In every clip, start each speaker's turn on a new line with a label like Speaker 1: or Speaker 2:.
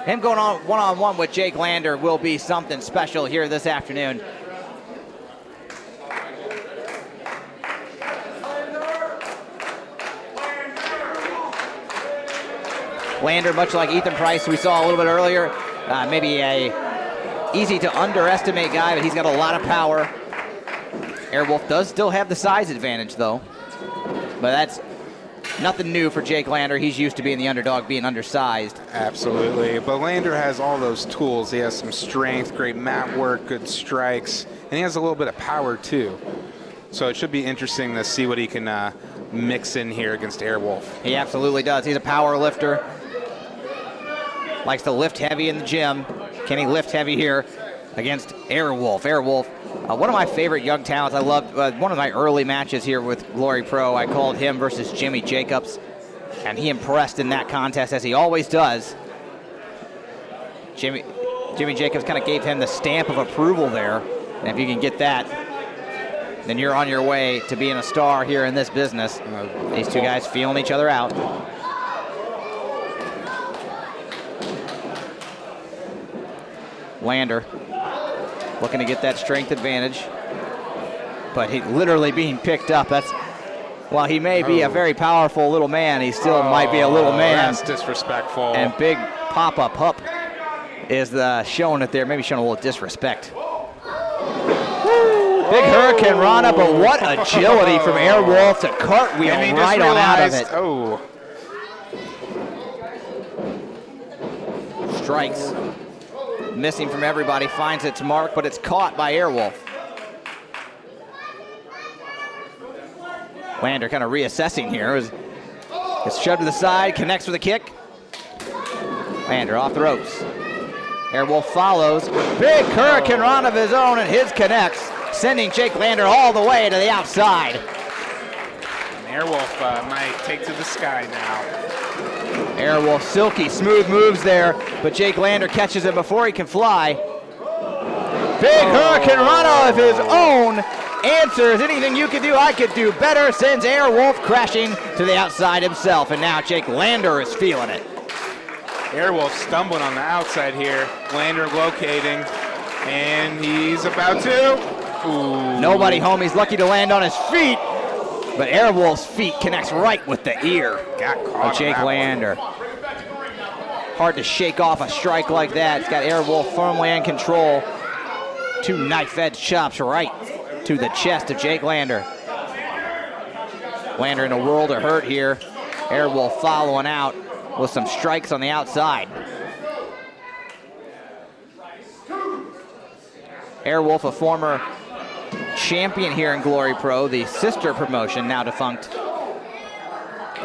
Speaker 1: him going on one-on-one with Jake Lander will be something special here this afternoon. Lander, much like Ethan Price we saw a little bit earlier, maybe a easy to underestimate guy, but he's got a lot of power. Airwolf does still have the size advantage though, but that's nothing new for Jake Lander. He's used to being the underdog, being undersized.
Speaker 2: Absolutely, but Lander has all those tools. He has some strength, great mat work, good strikes, and he has a little bit of power too. So it should be interesting to see what he can mix in here against Airwolf.
Speaker 1: He absolutely does. He's a power lifter. Likes to lift heavy in the gym. Can he lift heavy here against Airwolf? Airwolf, one of my favorite young talents. I loved one of my early matches here with Glory Pro. I called him versus Jimmy Jacobs, and he impressed in that contest, as he always does. Jimmy Jacobs kind of gave him the stamp of approval there, and if you can get that, then you're on your way to being a star here in this business. These two guys feeling each other out. Lander looking to get that strength advantage, but he literally being picked up. That's, while he may be a very powerful little man, he still might be a little man.
Speaker 2: That's disrespectful.
Speaker 1: And big pop-up Hup is showing it there, maybe showing a little disrespect. Big Hurricane Rana, but what agility from Airwolf to cartwheel right on out of it.
Speaker 2: Oh.
Speaker 1: Strikes. Missing from everybody, finds its mark, but it's caught by Airwolf. Lander kind of reassessing here. It's shoved to the side, connects with a kick. Lander off the ropes. Airwolf follows. Big Hurricane Run of his own, and his connects, sending Jake Lander all the way to the outside.
Speaker 2: And Airwolf might take to the sky now.
Speaker 1: Airwolf, silky, smooth moves there, but Jake Lander catches him before he can fly. Big Hurricane Rana of his own answers. Anything you could do, I could do better. Sends Airwolf crashing to the outside himself, and now Jake Lander is feeling it.
Speaker 2: Airwolf stumbling on the outside here. Lander locating, and he's about to. Ooh.
Speaker 1: Nobody home. He's lucky to land on his feet, but Airwolf's feet connects right with the ear of Jake Lander. Hard to shake off a strike like that. It's got Airwolf firmly in control. Two knife-edge chops right to the chest of Jake Lander. Lander in a world of hurt here. Airwolf following out with some strikes on the outside. Airwolf, a former champion here in Glory Pro, the sister promotion, now defunct,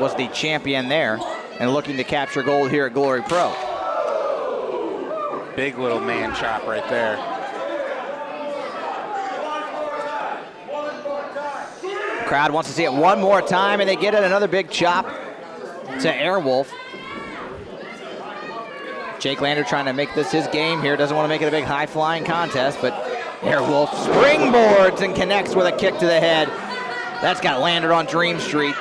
Speaker 1: was the champion there and looking to capture gold here at Glory Pro.
Speaker 2: Big little man chop right there.
Speaker 1: The crowd wants to see it one more time, and they get it. Another big chop to Airwolf. Jake Lander trying to make this his game here. Doesn't want to make it a big high-flying contest, but Airwolf springboards and connects with a kick to the head. That's got Lander on Dream Street.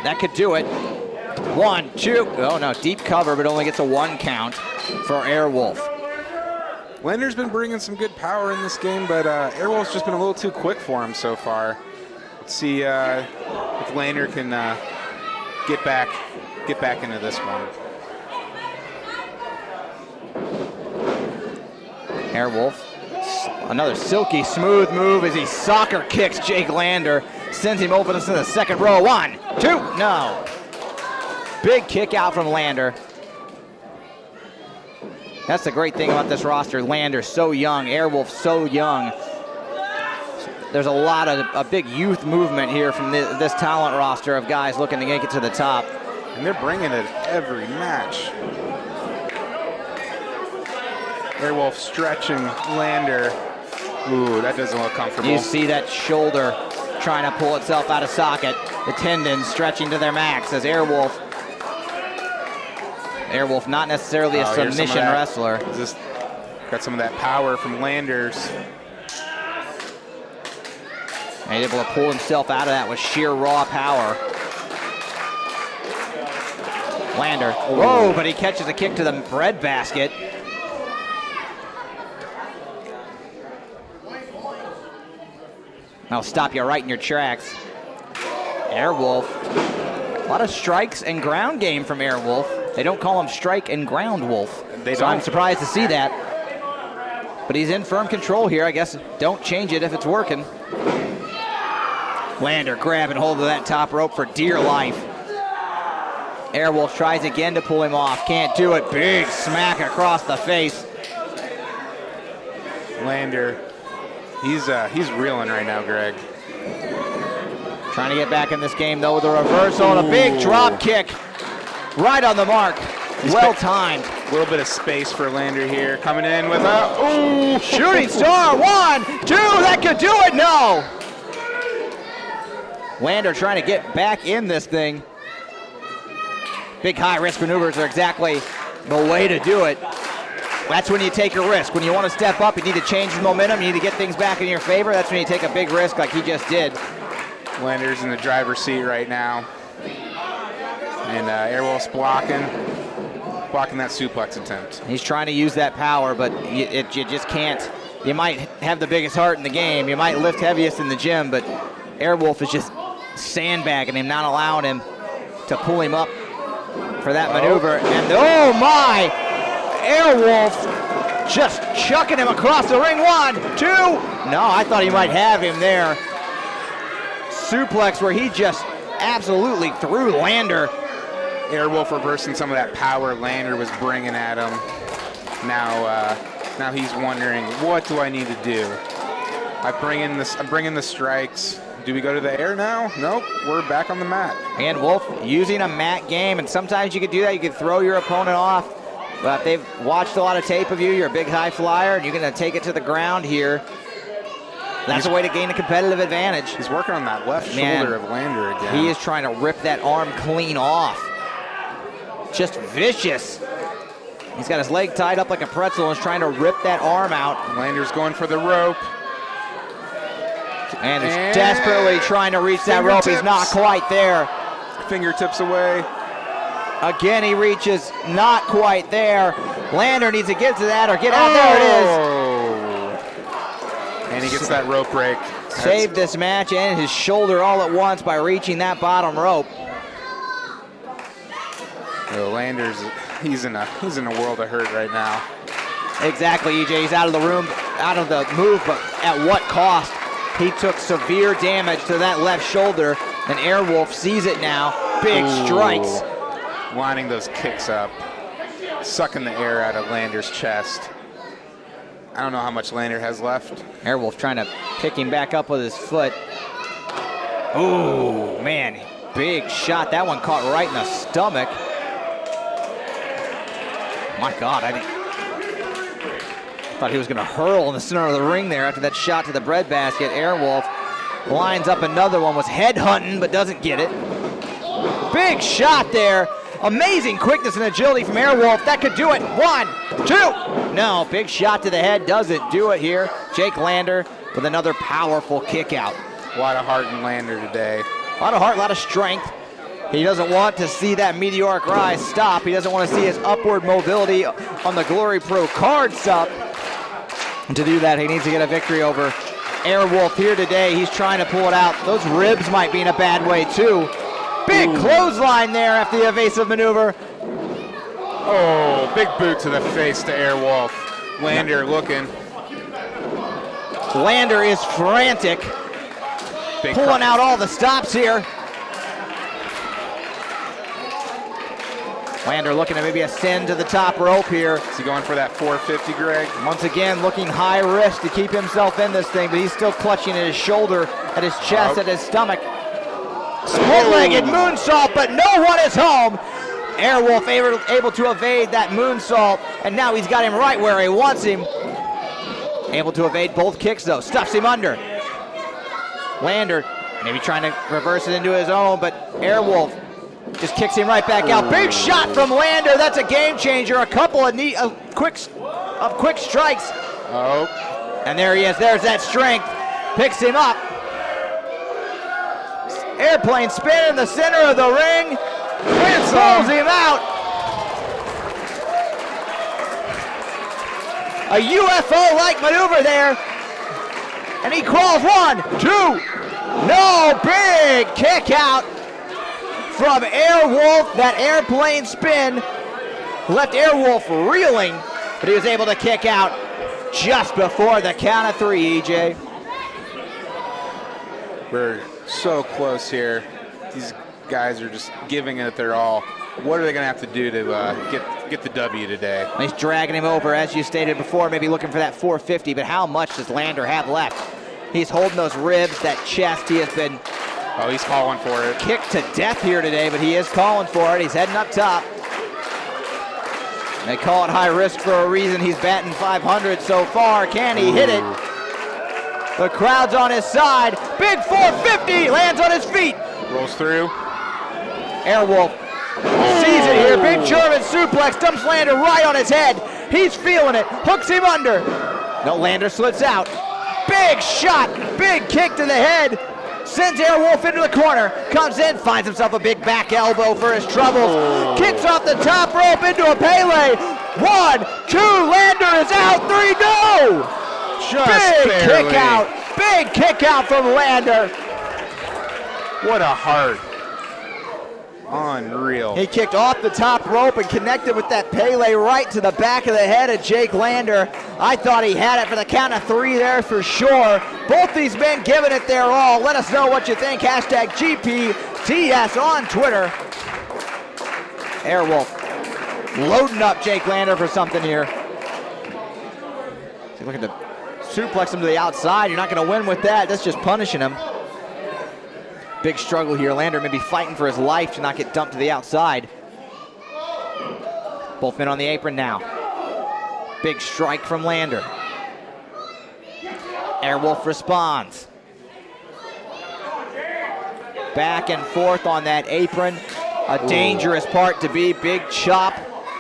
Speaker 1: That could do it. 1, 2. Oh no, deep cover, but only gets a 1 count for Airwolf.
Speaker 2: Lander's been bringing some good power in this game, but Airwolf's just been a little too quick for him so far. Let's see if Lander can get back into this one.
Speaker 1: Airwolf, another silky smooth move as he soccer kicks Jake Lander, sends him over to the second row. 1, 2, no. Big kick out from Lander. That's the great thing about this roster. Lander so young, Airwolf so young. There's a big youth movement here from this talent roster of guys looking to make it to the top.
Speaker 2: And they're bringing it every match. Airwolf stretching Lander. Ooh, that doesn't look comfortable.
Speaker 1: You see that shoulder trying to pull itself out of socket. The tendons stretching to their max as Airwolf not necessarily a submission wrestler.
Speaker 2: Just got some of that power from Landers.
Speaker 1: And able to pull himself out of that with sheer raw power. Lander. Whoa, but he catches a kick to the bread basket. I'll stop you right in your tracks. Airwolf. A lot of strikes and ground game from Airwolf. They don't call him strike and ground wolf. So I'm surprised to see that. But he's in firm control here. I guess don't change it if it's working. Lander grabbing hold of that top rope for dear life. Airwolf tries again to pull him off. Can't do it. Big smack across the face.
Speaker 2: Lander, he's reeling right now, Greg.
Speaker 1: Trying to get back in this game, though, with a reversal and a big drop kick. Right on the mark. Well timed.
Speaker 2: A little bit of space for Lander here. Coming in with a
Speaker 1: shooting star. 1, 2, that could do it. No. Lander trying to get back in this thing. Big high-risk maneuvers are exactly the way to do it. That's when you take a risk. When you want to step up, you need to change the momentum. You need to get things back in your favor. That's when you take a big risk like he just did.
Speaker 2: Lander's in the driver's seat right now. And Airwolf's blocking that suplex attempt.
Speaker 1: He's trying to use that power, but you just can't. You might have the biggest heart in the game. You might lift heaviest in the gym, but Airwolf is just sandbagging him, not allowing him to pull him up for that maneuver. And oh my! Airwolf just chucking him across the ring. 1, 2. No, I thought he might have him there. Suplex where he just absolutely threw Lander.
Speaker 2: Airwolf reversing some of that power Lander was bringing at him. Now he's wondering, what do I need to do? I'm bringing the strikes. Do we go to the air now? Nope, we're back on the mat.
Speaker 1: And Wolf using a mat game, and sometimes you could do that. You could throw your opponent off. But if they've watched a lot of tape of you, you're a big high flyer, and you're going to take it to the ground here. That's a way to gain a competitive advantage.
Speaker 2: He's working on that left shoulder of Lander again.
Speaker 1: He is trying to rip that arm clean off. Just vicious. He's got his leg tied up like a pretzel and is trying to rip that arm out.
Speaker 2: Lander's going for the rope.
Speaker 1: And he's desperately trying to reach that rope. He's not quite there.
Speaker 2: Fingertips away.
Speaker 1: Again, he reaches, not quite there. Lander needs to get to that or get out. There
Speaker 2: it is. And he gets that rope break.
Speaker 1: Saved this match and his shoulder all at once by reaching that bottom rope.
Speaker 2: Lander's, he's in a world of hurt right now.
Speaker 1: Exactly, EJ. He's out of the room, out of the move, but at what cost? He took severe damage to that left shoulder, and Airwolf sees it now. Big strikes.
Speaker 2: Lining those kicks up, sucking the air out of Lander's chest. I don't know how much Lander has left.
Speaker 1: Airwolf trying to pick him back up with his foot. Ooh, man, big shot. That one caught right in the stomach. My God, I thought he was going to hurl in the center of the ring there after that shot to the breadbasket. Airwolf lines up another one, was head hunting, but doesn't get it. Big shot there. Amazing quickness and agility from Airwolf. That could do it. 1, 2. No, big shot to the head. Doesn't do it here. Jake Lander with another powerful kick out.
Speaker 2: A lot of heart in Lander today.
Speaker 1: A lot of heart, a lot of strength. He doesn't want to see that meteoric rise stop. He doesn't want to see his upward mobility on the Glory Pro card stop. And to do that, he needs to get a victory over Airwolf here today. He's trying to pull it out. Those ribs might be in a bad way too. Big clothesline there after the evasive maneuver.
Speaker 2: Oh, big boot to the face to Airwolf. Lander looking.
Speaker 1: Lander is frantic. Pulling out all the stops here. Lander looking to maybe ascend to the top rope here.
Speaker 2: Is he going for that 450, Greg?
Speaker 1: Once again, looking high risk to keep himself in this thing, but he's still clutching at his shoulder, at his chest, at his stomach. Split-legged moonsault, but no one is home. Airwolf able to evade that moonsault, and now he's got him right where he wants him. Able to evade both kicks, though. Stuffs him under. Lander maybe trying to reverse it into his own, but Airwolf just kicks him right back out. Big shot from Lander. That's a game changer. A couple of quick strikes.
Speaker 2: Oh.
Speaker 1: And there he is. There's that strength. Picks him up. Airplane spin in the center of the ring. Pulls him out. A UFO-like maneuver there. And he crawls 1, 2. No, big kick out from Airwolf. That airplane spin left Airwolf reeling, but he was able to kick out just before the count of 3, EJ.
Speaker 2: We're so close here. These guys are just giving it their all. What are they going to have to do to get the W today?
Speaker 1: He's dragging him over, as you stated before, maybe looking for that 450, but how much does Lander have left? He's holding those ribs, that chest. He has been
Speaker 2: he's calling for it.
Speaker 1: Kicked to death here today, but he is calling for it. He's heading up top. They call it high risk for a reason. He's batting 500 so far. Can he hit it? The crowd's on his side. Big 450, lands on his feet.
Speaker 2: Rolls through.
Speaker 1: Airwolf sees it here. Big German suplex, dumps Lander right on his head. He's feeling it, hooks him under. No, Lander slits out. Big shot, big kick to the head. Sends Airwolf into the corner. Comes in, finds himself a big back elbow for his troubles. Kicks off the top rope into a Pele. 1, 2, Lander is out. 3, no!
Speaker 2: Just
Speaker 1: big
Speaker 2: barely.
Speaker 1: Kick out. Big kick out from Lander.
Speaker 2: What a heart. Unreal.
Speaker 1: He kicked off the top rope and connected with that Pele right to the back of the head of Jake Lander. I thought he had it for the count of 3 there for sure. Both these men giving it their all. Let us know what you think. Hashtag GPTS on Twitter. Airwolf loading up Jake Lander for something here. He's looking to suplex him to the outside. You're not going to win with that. That's just punishing him. Big struggle here. Lander maybe fighting for his life to not get dumped to the outside. Both men on the apron now. Big strike from Lander. Airwolf responds. Back and forth on that apron. A dangerous part to be. Big chop.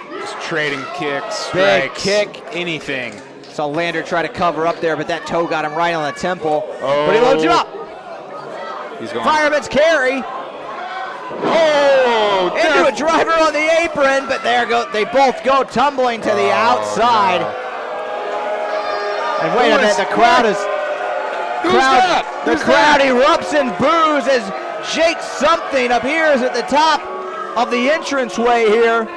Speaker 2: Just trading kicks,
Speaker 1: Big
Speaker 2: strikes,
Speaker 1: kick.
Speaker 2: anything.
Speaker 1: Saw Lander try to cover up there, but that toe got him right on the temple. But he loads him up.
Speaker 2: He's going.
Speaker 1: Fireman's carry.
Speaker 2: Oh!
Speaker 1: Into a driver on the apron, but they both go tumbling to the outside.
Speaker 2: No.
Speaker 1: And wait a minute, the crowd is. The crowd erupts in boos as Jake Something appears at the top of the entranceway here.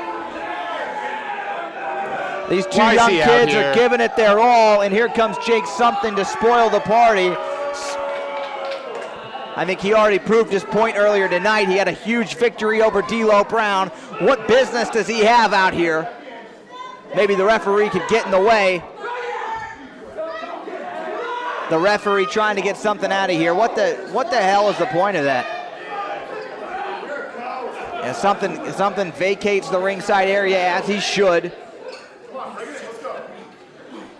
Speaker 1: These two young kids are giving it their all, and here comes Jake Something to spoil the party. I think he already proved his point earlier tonight. He had a huge victory over D'Lo Brown. What business does he have out here? Maybe the referee could get in the way. The referee trying to get something out of here. What the hell is the point of that? Yeah, something vacates the ringside area as he should.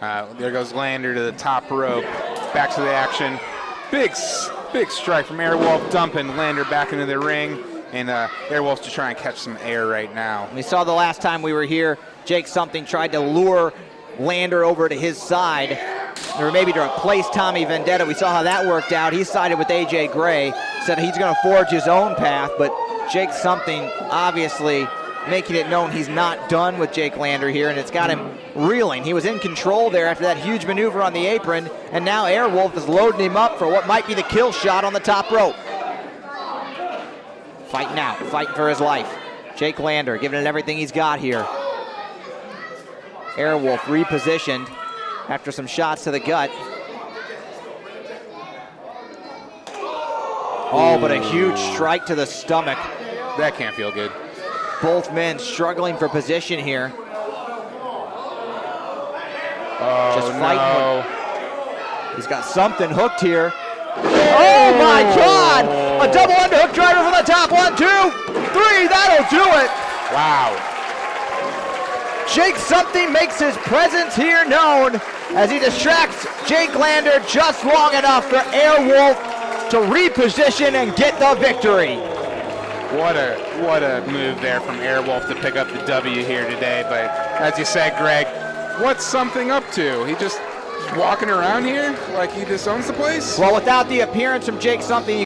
Speaker 2: There goes Lander to the top rope. Back to the action. Big strike from Airwolf, dumping Lander back into the ring. And Airwolf's just trying to catch some air right now.
Speaker 1: We saw the last time we were here, Jake Something tried to lure Lander over to his side, or maybe to replace Tommy Vendetta. We saw how that worked out. He sided with AJ Gray, said he's going to forge his own path, but Jake Something obviously making it known he's not done with Jake Lander here, and it's got him reeling. He was in control there after that huge maneuver on the apron, and now Airwolf is loading him up for what might be the kill shot on the top rope. Fighting out, fighting for his life. Jake Lander giving it everything he's got here. Airwolf repositioned after some shots to the gut. Oh, but a huge strike to the stomach.
Speaker 2: That can't feel good.
Speaker 1: Both men struggling for position here.
Speaker 2: Oh,
Speaker 1: just fighting.
Speaker 2: no.
Speaker 1: He's got something hooked here. Oh my God! A double underhook driver from the top. 1, 2, 3. That'll do it.
Speaker 2: Wow.
Speaker 1: Jake Something makes his presence here known as he distracts Jake Lander just long enough for Airwolf to reposition and get the victory.
Speaker 2: What a move there from Airwolf to pick up the W here today. But as you said, Greg, what's Something up to? He just walking around here like he just owns the place?
Speaker 1: Well, without the appearance from Jake Something,